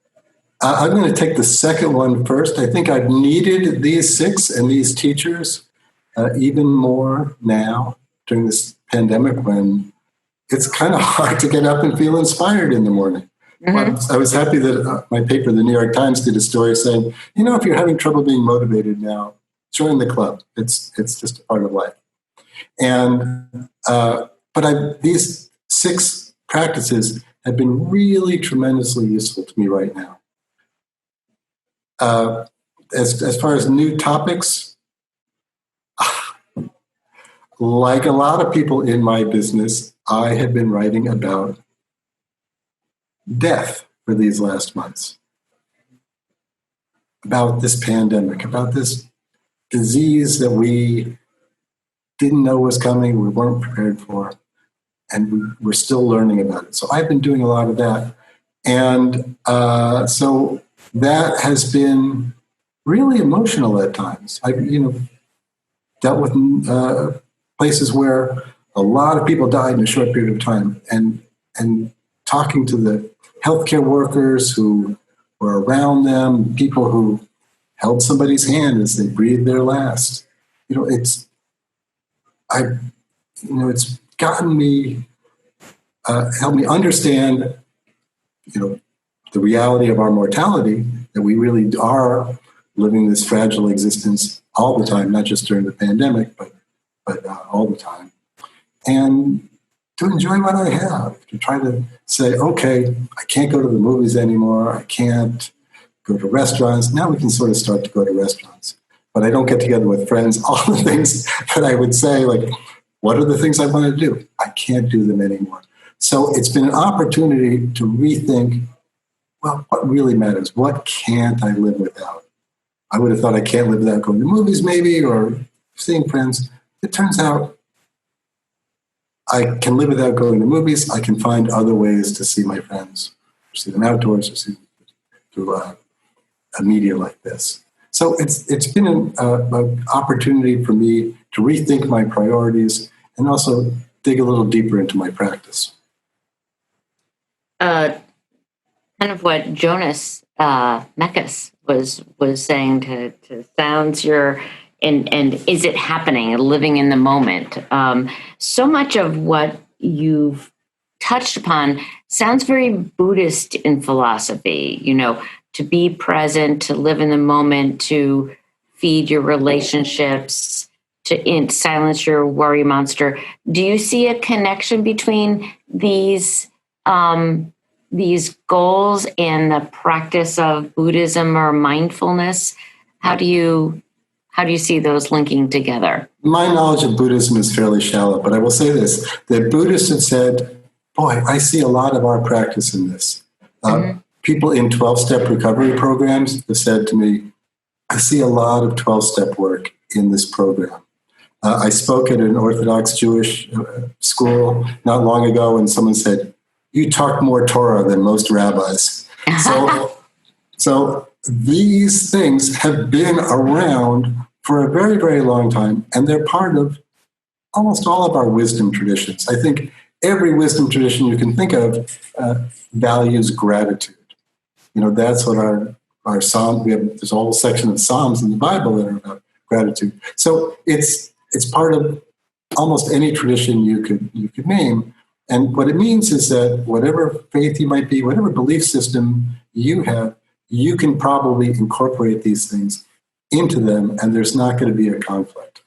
I'm going to take the second one first. I think I've needed these 6 and these teachers even more now during this pandemic, when it's kind of hard to get up and feel inspired in the morning. Mm-hmm. I was happy that my paper, the New York Times, did a story saying, if you're having trouble being motivated now, join the club. It's just a part of life. And these 6 practices have been really tremendously useful to me right now. As far as new topics, like a lot of people in my business, I have been writing about death for these last months, about this pandemic, about this disease that we didn't know was coming, we weren't prepared for, and we're still learning about it. So I've been doing a lot of that. And so that has been really emotional at times. I've, dealt with places where a lot of people died in a short period of time, and talking to the healthcare workers who were around them, people who held somebody's hand as they breathed their last. It's gotten me, helped me understand, the reality of our mortality, that we really are living this fragile existence all the time, not just during the pandemic, but all the time. And to enjoy what I have, to try to say, okay, I can't go to the movies anymore. I can't go to restaurants. Now we can sort of start to go to restaurants. But I don't get together with friends. All the things that I would say, like, what are the things I want to do? I can't do them anymore. So it's been an opportunity to rethink, well, what really matters? What can't I live without? I would have thought I can't live without going to movies maybe, or seeing friends. It turns out I can live without going to movies. I can find other ways to see my friends, or see them outdoors, or see them through a media like this. So it's been an opportunity for me to rethink my priorities and also dig a little deeper into my practice. Kind of what Jonas Mekas was saying to sounds your and is it happening, living in the moment. So much of what you've touched upon sounds very Buddhist in philosophy, to be present, to live in the moment, to feed your relationships, to silence your worry monster. Do you see a connection between these goals and the practice of Buddhism or mindfulness? How do you see those linking together? My knowledge of Buddhism is fairly shallow, but I will say this, that Buddhists have said, boy, I see a lot of our practice in this. People in 12-step recovery programs have said to me, I see a lot of 12-step work in this program. I spoke at an Orthodox Jewish school not long ago, and someone said, you talk more Torah than most rabbis. So these things have been around for a very, very long time, and they're part of almost all of our wisdom traditions. I think every wisdom tradition you can think of values gratitude. That's what our Psalm, there's a whole section of Psalms in the Bible that are about gratitude. So it's part of almost any tradition you could name. And what it means is that whatever faith you might be, whatever belief system you have, you can probably incorporate these things into them, and there's not going to be a conflict.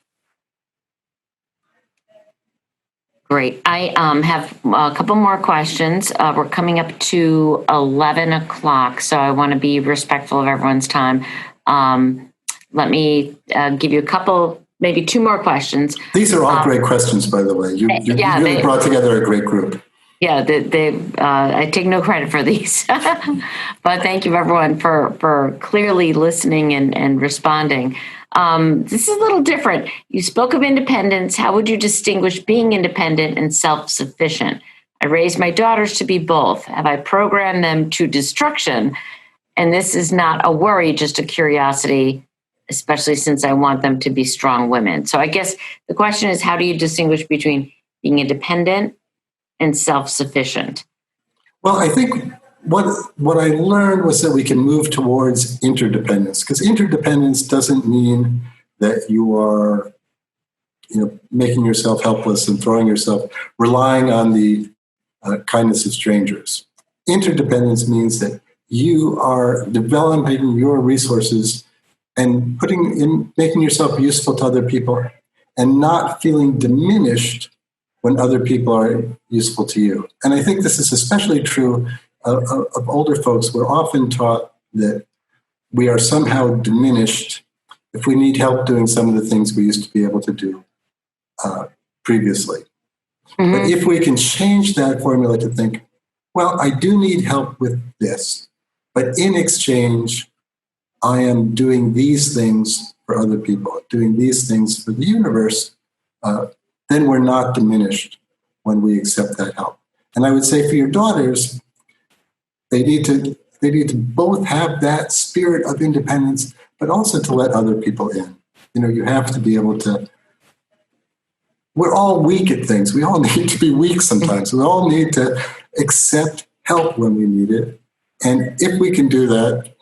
Great. I have a couple more questions. We're coming up to 11 o'clock, so I want to be respectful of everyone's time. Let me give you a couple, maybe 2 more questions. These are all great questions, by the way. You really brought together a great group. Yeah, I take no credit for these, but thank you everyone for clearly listening and responding. This is a little different. You spoke of independence. How would you distinguish being independent and self-sufficient? I raised my daughters to be both. Have I programmed them to destruction? And this is not a worry, just a curiosity. especially since I want them to be strong women. So I guess the question is, how do you distinguish between being independent and self-sufficient? Well, I think what I learned was that we can move towards interdependence, because interdependence doesn't mean that you are, making yourself helpless and relying on the kindness of strangers. Interdependence means that you are developing your resources and making yourself useful to other people and not feeling diminished when other people are useful to you. And I think this is especially true of older folks. We're often taught that we are somehow diminished if we need help doing some of the things we used to be able to do previously. Mm-hmm. But if we can change that formula to think, well, I do need help with this, but in exchange, I am doing these things for other people, doing these things for the universe, then we're not diminished when we accept that help. And I would say for your daughters, they need to both have that spirit of independence, but also to let other people in. You have to be able to. We're all weak at things. We all need to be weak sometimes. We all need to accept help when we need it. And if we can do that,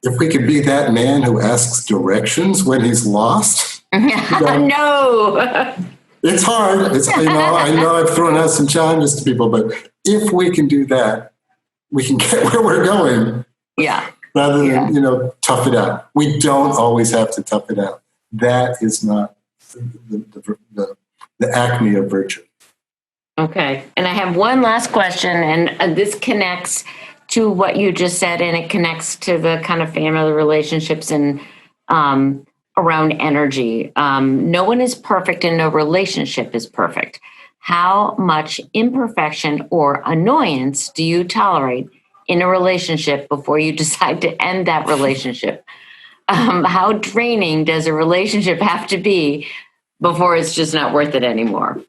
if we can be that man who asks directions when he's lost. No. It's hard. I know I've thrown out some challenges to people, but if we can do that, we can get where we're going. Yeah. Rather than, tough it out. We don't always have to tough it out. That is not the acme of virtue. Okay. And I have one last question, and this connects to what you just said, and it connects to the kind of family relationships and around energy. No one is perfect and no relationship is perfect. How much imperfection or annoyance do you tolerate in a relationship before you decide to end that relationship? How draining does a relationship have to be before it's just not worth it anymore?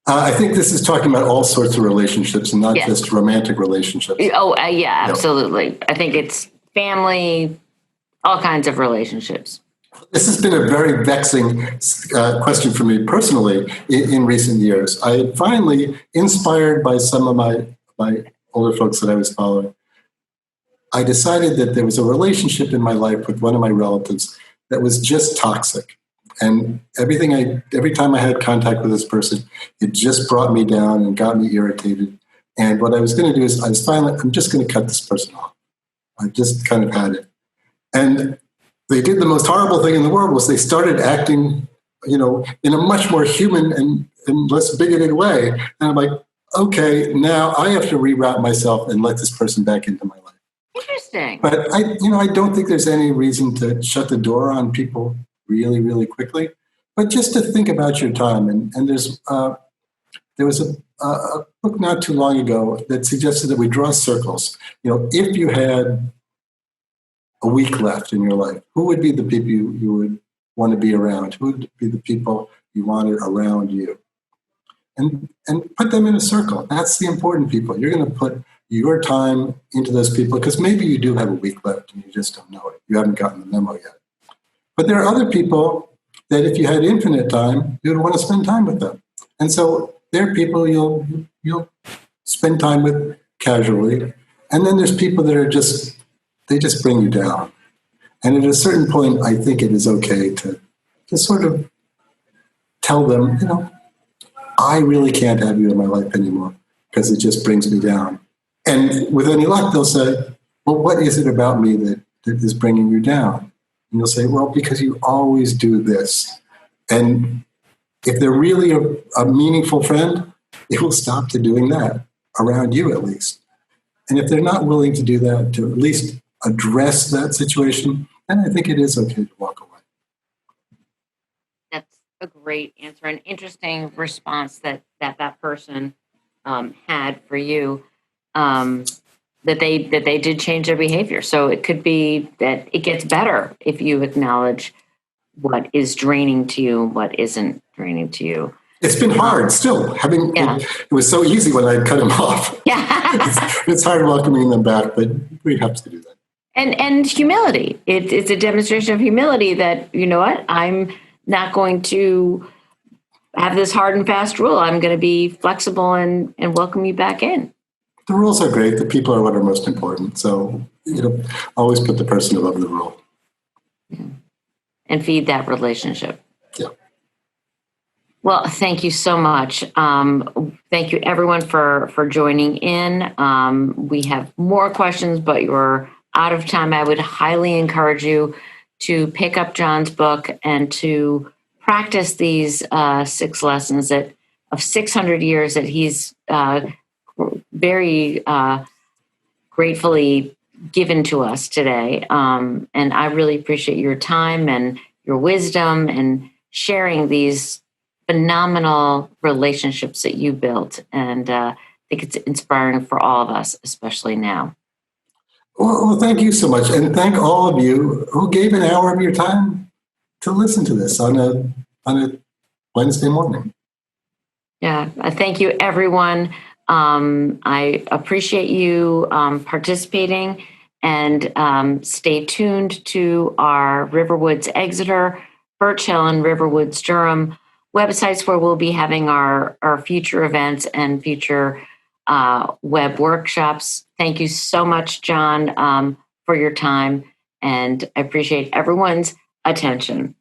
I think this is talking about all sorts of relationships and not just romantic relationships. Oh, yeah, absolutely. I think it's family, all kinds of relationships. This has been a very vexing question for me personally in recent years. I had finally, inspired by some of my older folks that I was following, I decided that there was a relationship in my life with one of my relatives that was just toxic. And every time I had contact with this person, it just brought me down and got me irritated. And what I was going to do is I'm just going to cut this person off. I just kind of had it. And they did the most horrible thing in the world was they started acting, in a much more human and less bigoted way. And I'm like, okay, now I have to reroute myself and let this person back into my life. Interesting. But I don't think there's any reason to shut the door on people really, really quickly. But just to think about your time. And there was a book not too long ago that suggested that we draw circles. If you had a week left in your life, who would be the people you would want to be around? Who would be the people you wanted around you? And put them in a circle. That's the important people. You're going to put your time into those people because maybe you do have a week left and you just don't know it. You haven't gotten the memo yet. But there are other people that if you had infinite time, you'd want to spend time with them. And so there are people you'll spend time with casually. And then there's people that they just bring you down. And at a certain point, I think it is okay to sort of tell them, I really can't have you in my life anymore because it just brings me down. And with any luck, they'll say, well, what is it about me that is bringing you down? And you'll say, well, because you always do this. And if they're really a meaningful friend, they will stop to doing that, around you at least. And if they're not willing to do that, to at least address that situation, then I think it is okay to walk away. That's a great answer, an interesting response that person had for you, that they did change their behavior. So it could be that it gets better if you acknowledge what is draining to you, what isn't draining to you. It's been hard still. It was so easy when I'd cut them off. Yeah. it's hard welcoming them back, but we have to do that. And humility. It's a demonstration of humility that, you know what, I'm not going to have this hard and fast rule. I'm going to be flexible and welcome you back in. The rules are great. The people are what are most important. So, always put the person above the rule. Yeah. And feed that relationship. Yeah. Well, thank you so much. Thank you, everyone, for joining in. We have more questions, but you're out of time. I would highly encourage you to pick up John's book and to practice these 6 lessons of 600 years that he's very gratefully given to us today. And I really appreciate your time and your wisdom and sharing these phenomenal relationships that you built. And I think it's inspiring for all of us, especially now. Well, thank you so much. And thank all of you who gave an hour of your time to listen to this on a Wednesday morning. Yeah, thank you, everyone. I appreciate you participating, and stay tuned to our Riverwoods Exeter, Birch Hill, and Riverwoods Durham websites, where we'll be having our future events and future web workshops. Thank you so much, John, for your time, and I appreciate everyone's attention.